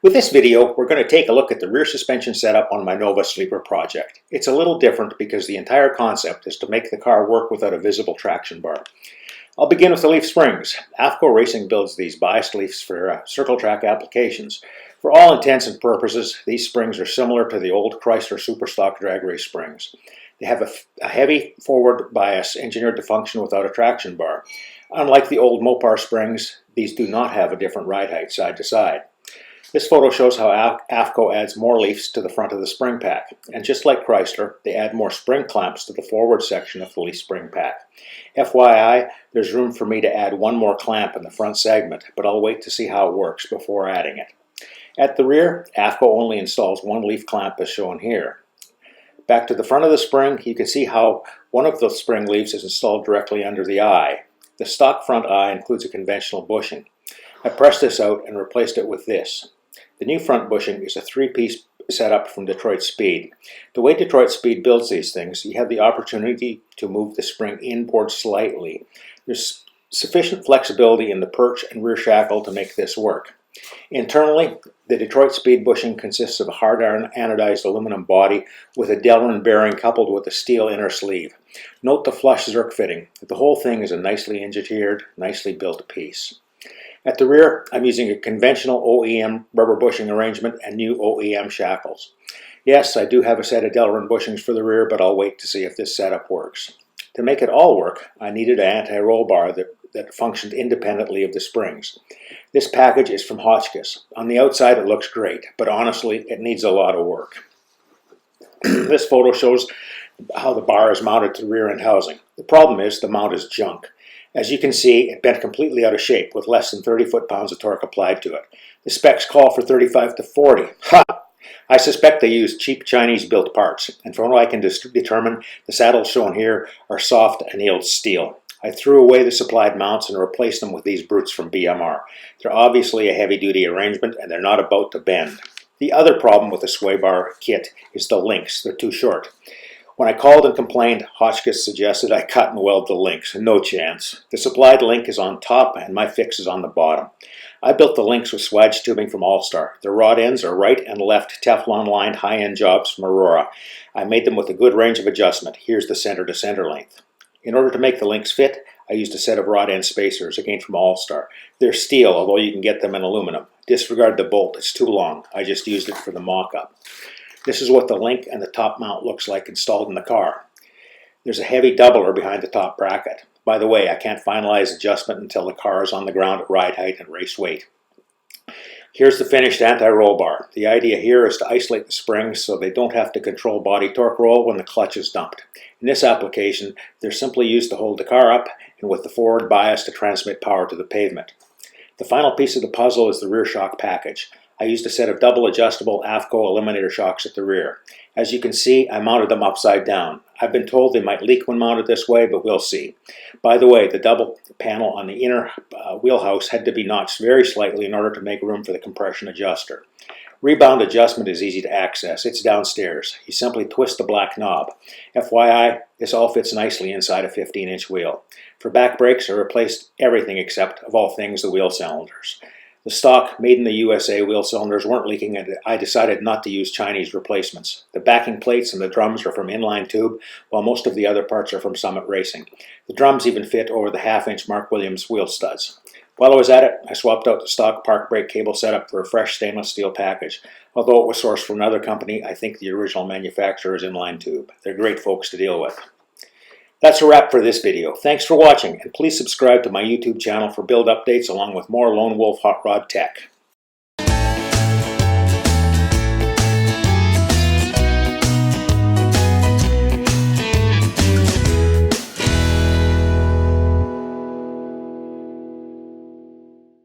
With this video, we're going to take a look at the rear suspension setup on my Nova Sleeper project. It's a little different because the entire concept is to make the car work without a visible traction bar. I'll begin with the leaf springs. AFCO Racing builds these biased leafs for circle track applications. For all intents and purposes, these springs are similar to the old Chrysler Superstock drag race springs. They have a heavy forward bias engineered to function without a traction bar. Unlike the old Mopar springs, these do not have a different ride height side to side. This photo shows how AFCO adds more leafs to the front of the spring pack, and just like Chrysler, they add more spring clamps to the forward section of the leaf spring pack. FYI, there's room for me to add one more clamp in the front segment, but I'll wait to see how it works before adding it. At the rear, AFCO only installs one leaf clamp as shown here. Back to the front of the spring, you can see how one of the spring leaves is installed directly under the eye. The stock front eye includes a conventional bushing. I pressed this out and replaced it with this. The new front bushing is a three-piece setup from Detroit Speed. The way Detroit Speed builds these things, you have the opportunity to move the spring inboard slightly. There's sufficient flexibility in the perch and rear shackle to make this work. Internally, the Detroit Speed bushing consists of a hard anodized aluminum body with a Delrin bearing coupled with a steel inner sleeve. Note the flush Zerk fitting. The whole thing is a nicely engineered, nicely built piece. At the rear, I'm using a conventional OEM rubber bushing arrangement and new OEM shackles. Yes, I do have a set of Delrin bushings for the rear, but I'll wait to see if this setup works. To make it all work, I needed an anti-roll bar that functioned independently of the springs. This package is from Hotchkiss. On the outside it looks great, but honestly it needs a lot of work. This photo shows how the bar is mounted to the rear end housing. The problem is the mount is junk. As you can see, it bent completely out of shape with less than 30 foot-pounds of torque applied to it. The specs call for 35 to 40. Ha! I suspect they use cheap Chinese-built parts, and from what I can determine, the saddles shown here are soft annealed steel. I threw away the supplied mounts and replaced them with these brutes from BMR. They're obviously a heavy-duty arrangement, and they're not about to bend. The other problem with the sway bar kit is the links. They're too short. When I called and complained, Hotchkiss suggested I cut and weld the links. No chance. The supplied link is on top and my fix is on the bottom. I built the links with swage tubing from All-Star. The rod ends are right and left Teflon-lined high-end jobs from Aurora. I made them with a good range of adjustment. Here's the center-to-center length. In order to make the links fit, I used a set of rod end spacers, again from All-Star. They're steel, although you can get them in aluminum. Disregard the bolt, it's too long. I just used it for the mock-up. This is what the link and the top mount looks like installed in the car. There's a heavy doubler behind the top bracket. By the way, I can't finalize adjustment until the car is on the ground at ride height and race weight. Here's the finished anti-roll bar. The idea here is to isolate the springs so they don't have to control body torque roll when the clutch is dumped. In this application, they're simply used to hold the car up and with the forward bias to transmit power to the pavement. The final piece of the puzzle is the rear shock package. I used a set of double adjustable AFCO Eliminator shocks at the rear. As you can see, I mounted them upside down. I've been told they might leak when mounted this way, but we'll see. By the way, the double panel on the inner wheelhouse had to be notched very slightly in order to make room for the compression adjuster. Rebound adjustment is easy to access. It's downstairs. You simply twist the black knob. FYI, this all fits nicely inside a 15-inch wheel. For back brakes, I replaced everything except, of all things, the wheel cylinders. The stock, made in the USA wheel cylinders weren't leaking and I decided not to use Chinese replacements. The backing plates and the drums are from inline tube, while most of the other parts are from Summit Racing. The drums even fit over the half-inch Mark Williams wheel studs. While I was at it, I swapped out the stock park brake cable setup for a fresh stainless steel package. Although it was sourced from another company, I think the original manufacturer is inline tube. They're great folks to deal with. That's a wrap for this video. Thanks for watching, and please subscribe to my YouTube channel for build updates along with more Lone Wolf Hot Rod tech.